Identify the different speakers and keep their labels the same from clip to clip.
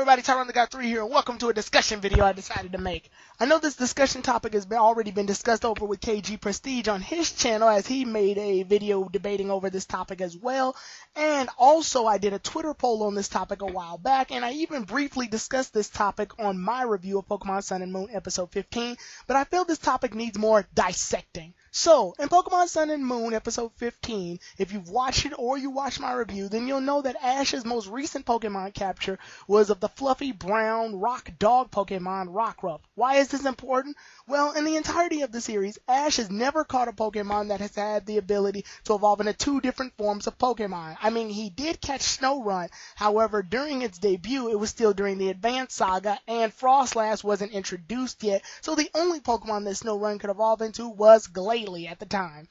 Speaker 1: everybody, Tyron the Guy 3 here, and welcome to a discussion video I decided to make. I know this discussion topic has already been discussed over with KG Prestige on his channel, as he made a video debating over this topic as well. And also I did a Twitter poll on this topic a while back, and I even briefly discussed this topic on my review of Pokemon Sun and Moon episode 15, but I feel this topic needs more dissecting. So, in Pokemon Sun and Moon episode 15, if you've watched it or you watched my review, then you'll know that Ash's most recent Pokemon capture was of the fluffy brown rock dog Pokemon Rockruff. Why is this important? Well, in the entirety of the series, Ash has never caught a Pokemon that has had the ability to evolve into two different forms of Pokemon. I mean, he did catch Snorunt, however, during its debut, it was still during the Advanced Saga, and Frostlass wasn't introduced yet, so the only Pokemon that Snorunt could evolve into was Glalie at the time.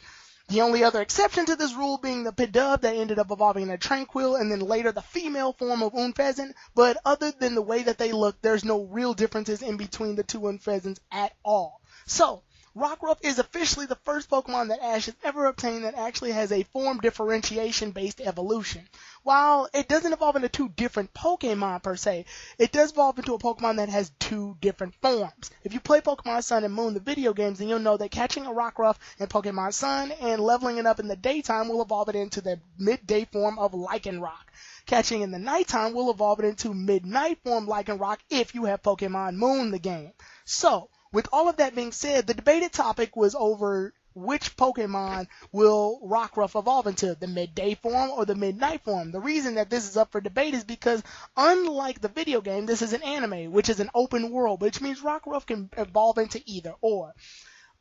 Speaker 1: The only other exception to this rule being the Pidove that ended up evolving into Tranquil, and then later the female form of Unfezant, but other than the way that they look, there's no real differences in between the two Unfezants at all. So, Rockruff is officially the first Pokemon that Ash has ever obtained that actually has a form differentiation based evolution. While it doesn't evolve into two different Pokemon per se, it does evolve into a Pokemon that has two different forms. If you play Pokemon Sun and Moon, the video games, then you'll know that catching a Rockruff in Pokemon Sun and leveling it up in the daytime will evolve it into the Midday form of Lycanroc. Catching in the nighttime will evolve it into Midnight form Lycanroc if you have Pokemon Moon the game. So, with all of that being said, the debated topic was over which Pokemon will Rockruff evolve into, the Midday form or the Midnight form. The reason that this is up for debate is because, unlike the video game, this is an anime, which is an open world, which means Rockruff can evolve into either or.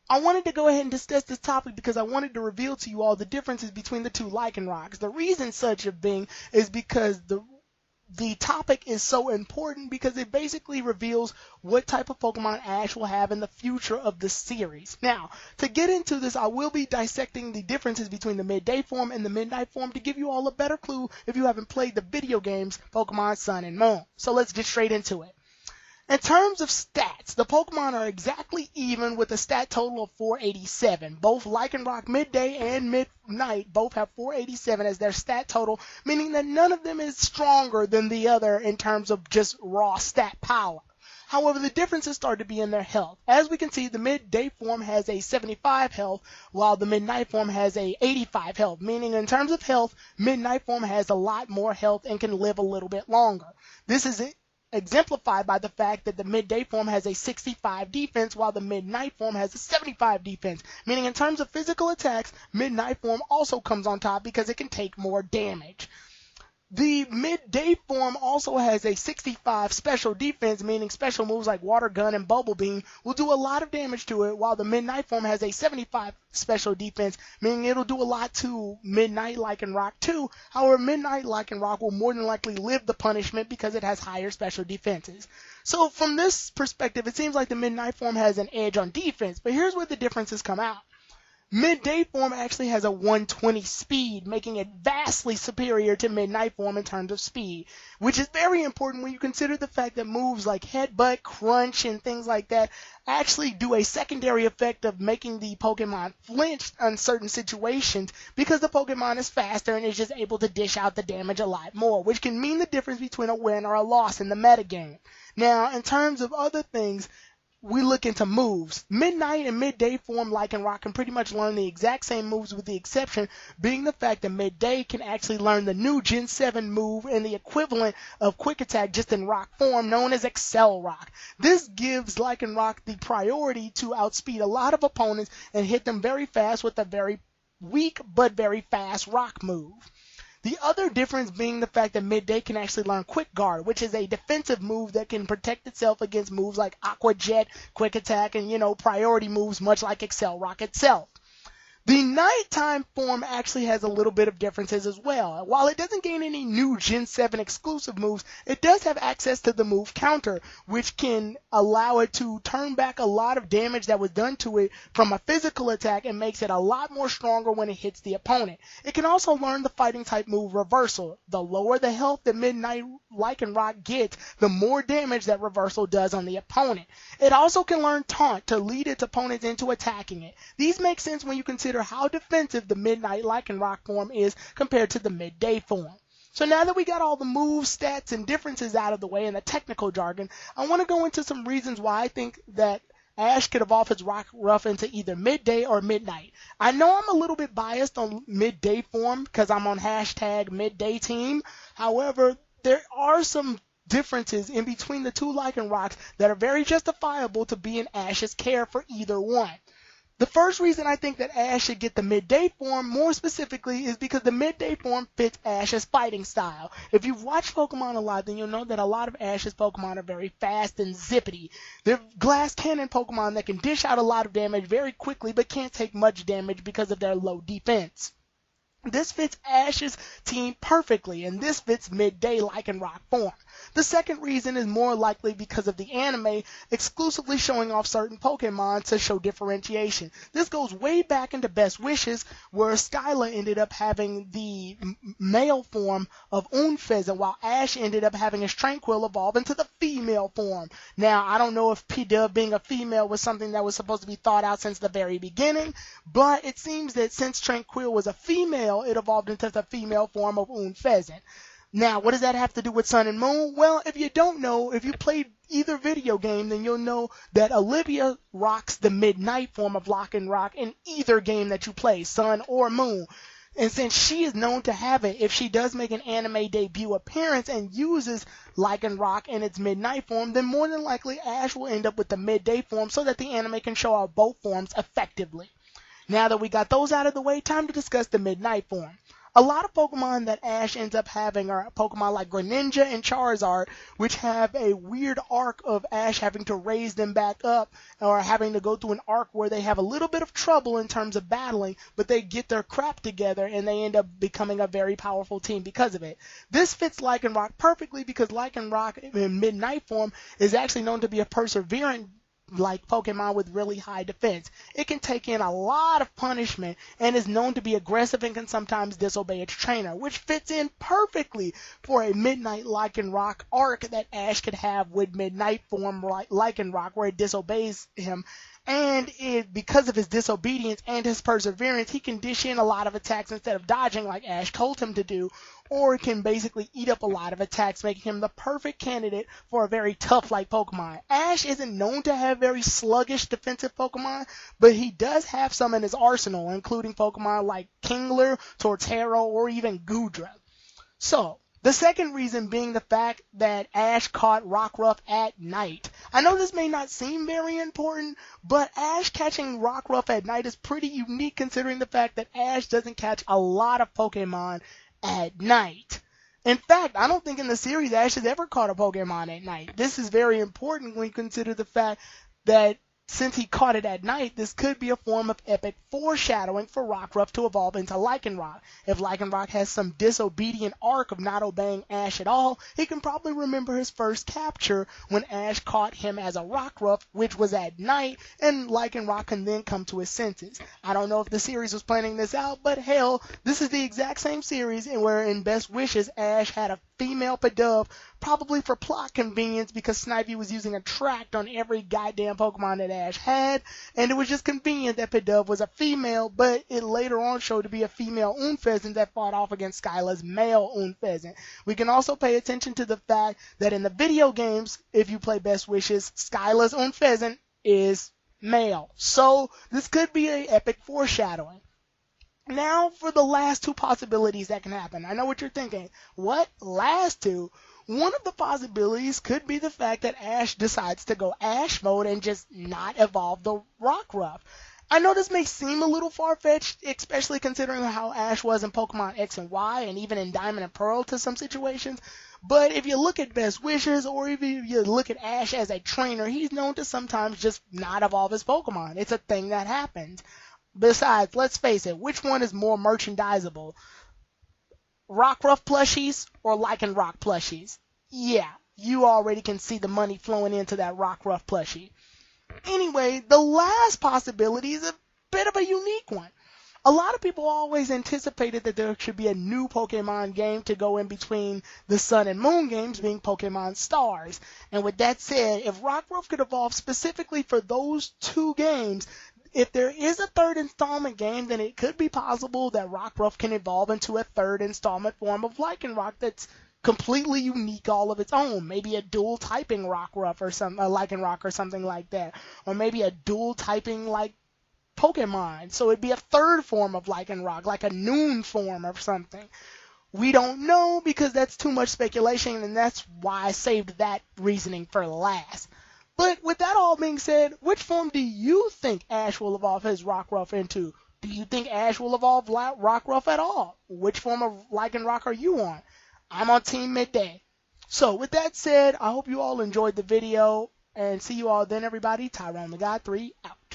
Speaker 1: I wanted to go ahead and discuss this topic because I wanted to reveal to you all the differences between the two Lycanrocs. The reason such a being is because the topic is so important because it basically reveals what type of Pokemon Ash will have in the future of the series. Now, to get into this, I will be dissecting the differences between the Midday form and the Midnight form to give you all a better clue if you haven't played the video games Pokemon Sun and Moon. So let's get straight into it. In terms of stats, the Pokemon are exactly even with a stat total of 487. Both Lycanroc Midday and Midnight both have 487 as their stat total, meaning that none of them is stronger than the other in terms of just raw stat power. However, the differences start to be in their health. As we can see, the Midday form has a 75 health, while the Midnight form has a 85 health, meaning in terms of health, Midnight form has a lot more health and can live a little bit longer. This is exemplified by the fact that the Midday form has a 65 defense while the Midnight form has a 75 defense, meaning in terms of physical attacks, Midnight form also comes on top because it can take more damage. The Midday form also has a 65 special defense, meaning special moves like Water Gun and Bubble Beam will do a lot of damage to it, while the Midnight form has a 75 special defense, meaning it'll do a lot to Midnight Lycanroc too. However, Midnight Lycanroc will more than likely live the punishment because it has higher special defenses. So from this perspective, it seems like the Midnight form has an edge on defense, but here's where the differences come out. Midday form actually has a 120 speed, making it vastly superior to Midnight form in terms of speed, which is very important when you consider the fact that moves like Headbutt, Crunch, and things like that actually do a secondary effect of making the Pokemon flinch in certain situations because the Pokemon is faster and is just able to dish out the damage a lot more, which can mean the difference between a win or a loss in the metagame. Now, in terms of other things, we look into moves. Midnight and Midday form Lycanroc can pretty much learn the exact same moves, with the exception being the fact that Midday can actually learn the new Gen 7 move and the equivalent of Quick Attack just in rock form, known as Excel Rock. This gives Lycanroc the priority to outspeed a lot of opponents and hit them very fast with a very weak but very fast rock move. The other difference being the fact that Midday can actually learn Quick Guard, which is a defensive move that can protect itself against moves like Aqua Jet, Quick Attack, and, priority moves much like Excel Rock itself. The nighttime form actually has a little bit of differences as well. While it doesn't gain any new Gen 7 exclusive moves, it does have access to the move counter, which can allow it to turn back a lot of damage that was done to it from a physical attack and makes it a lot more stronger when it hits the opponent. It can also learn the fighting type move Reversal. The lower the health that Midnight Lycanroc gets, the more damage that Reversal does on the opponent. It also can learn Taunt to lead its opponents into attacking it. These make sense when you consider how defensive the Midnight Lycanroc form is compared to the Midday form. So now that we got all the moves, stats, and differences out of the way and the technical jargon, I want to go into some reasons why I think that Ash could evolve his Rockruff into either Midday or Midnight. I know I'm a little bit biased on Midday form because I'm on hashtag Midday team. However, there are some differences in between the two Lycanrocs that are very justifiable to be in Ash's care for either one. The first reason I think that Ash should get the Midday form, more specifically, is because the Midday form fits Ash's fighting style. If you've watched Pokemon a lot, then you'll know that a lot of Ash's Pokemon are very fast and zippity. They're glass cannon Pokemon that can dish out a lot of damage very quickly, but can't take much damage because of their low defense. This fits Ash's team perfectly, and this fits Midday Lycanroc form. The second reason is more likely because of the anime exclusively showing off certain Pokemon to show differentiation. This goes way back into Best Wishes, where Skyla ended up having the male form of Unfezant, while Ash ended up having his Tranquil evolve into the female form. Now, I don't know if P-Dub being a female was something that was supposed to be thought out since the very beginning, but it seems that since Tranquil was a female, it evolved into the female form of Unfezant. Now, what does that have to do with Sun and Moon? Well, if you don't know, if you played either video game, then you'll know that Olivia rocks the Midnight form of Lycanroc in either game that you play, Sun or Moon. And since she is known to have it, if she does make an anime debut appearance and uses Lycanroc in its Midnight form, then more than likely Ash will end up with the Midday form so that the anime can show out both forms effectively. Now that we got those out of the way, time to discuss the Midnight form. A lot of Pokemon that Ash ends up having are Pokemon like Greninja and Charizard, which have a weird arc of Ash having to raise them back up, or having to go through an arc where they have a little bit of trouble in terms of battling, but they get their crap together and they end up becoming a very powerful team because of it. This fits Lycanroc perfectly because Lycanroc in Midnight form is actually known to be a perseverant like Pokemon with really high defense. It can take in a lot of punishment and is known to be aggressive and can sometimes disobey its trainer, which fits in perfectly for a Midnight Lycanroc arc that Ash could have with Midnight form Lycanroc where it disobeys him. And because of his disobedience and his perseverance, he can dish in a lot of attacks instead of dodging like Ash told him to do, or can basically eat up a lot of attacks, making him the perfect candidate for a very tough-like Pokemon. Ash isn't known to have very sluggish defensive Pokemon, but he does have some in his arsenal, including Pokemon like Kingler, Torterra, or even Goodra. So, the second reason being the fact that Ash caught Rockruff at night. I know this may not seem very important, but Ash catching Rockruff at night is pretty unique considering the fact that Ash doesn't catch a lot of Pokemon at night. In fact, I don't think in the series Ash has ever caught a Pokemon at night. This is very important when you consider the fact that since he caught it at night, this could be a form of epic foreshadowing for Rockruff to evolve into Lycanroc. If Lycanroc has some disobedient arc of not obeying Ash at all, he can probably remember his first capture when Ash caught him as a Rockruff, which was at night, and Lycanroc can then come to his senses. I don't know if the series was planning this out, but hell, this is the exact same series where in Best Wishes, Ash had a female Pidove, probably for plot convenience because Snivy was using a tract on every goddamn Pokemon that Ash had, and it was just convenient that Pidove was a female, but it later on showed to be a female Unfezant that fought off against Skyla's male Unfezant. We can also pay attention to the fact that in the video games, if you play Best Wishes, Skyla's Unfezant is male. So this could be an epic foreshadowing. Now for the last two possibilities that can happen. I know what you're thinking. What? Last two? One of the possibilities could be the fact that Ash decides to go Ash mode and just not evolve the Rockruff. I know this may seem a little far-fetched, especially considering how Ash was in Pokemon X and Y and even in Diamond and Pearl to some situations, but if you look at Best Wishes or if you look at Ash as a trainer, he's known to sometimes just not evolve his Pokemon. It's a thing that happens. Besides, let's face it, which one is more merchandisable? Rockruff plushies or Lycanroc plushies? Yeah, you already can see the money flowing into that Rockruff plushie. Anyway, the last possibility is a bit of a unique one. A lot of people always anticipated that there should be a new Pokemon game to go in between the Sun and Moon games, being Pokemon Stars. And with that said, if Rockruff could evolve specifically for those two games, if there is a third installment game, then it could be possible that Rockruff can evolve into a third installment form of Lycanroc that's completely unique all of its own. Maybe a dual typing Rockruff or some Lycanroc or something like that. Or maybe a dual typing like Pokemon. So it'd be a third form of Lycanroc, like a noon form or something. We don't know because that's too much speculation, and that's why I saved that reasoning for last. But with that all being said, which form do you think Ash will evolve his Rockruff into? Do you think Ash will evolve Rockruff at all? Which form of Lycanroc are you on? I'm on Team Midday. So with that said, I hope you all enjoyed the video, and see you all then, everybody. Tyrone the God 3 out.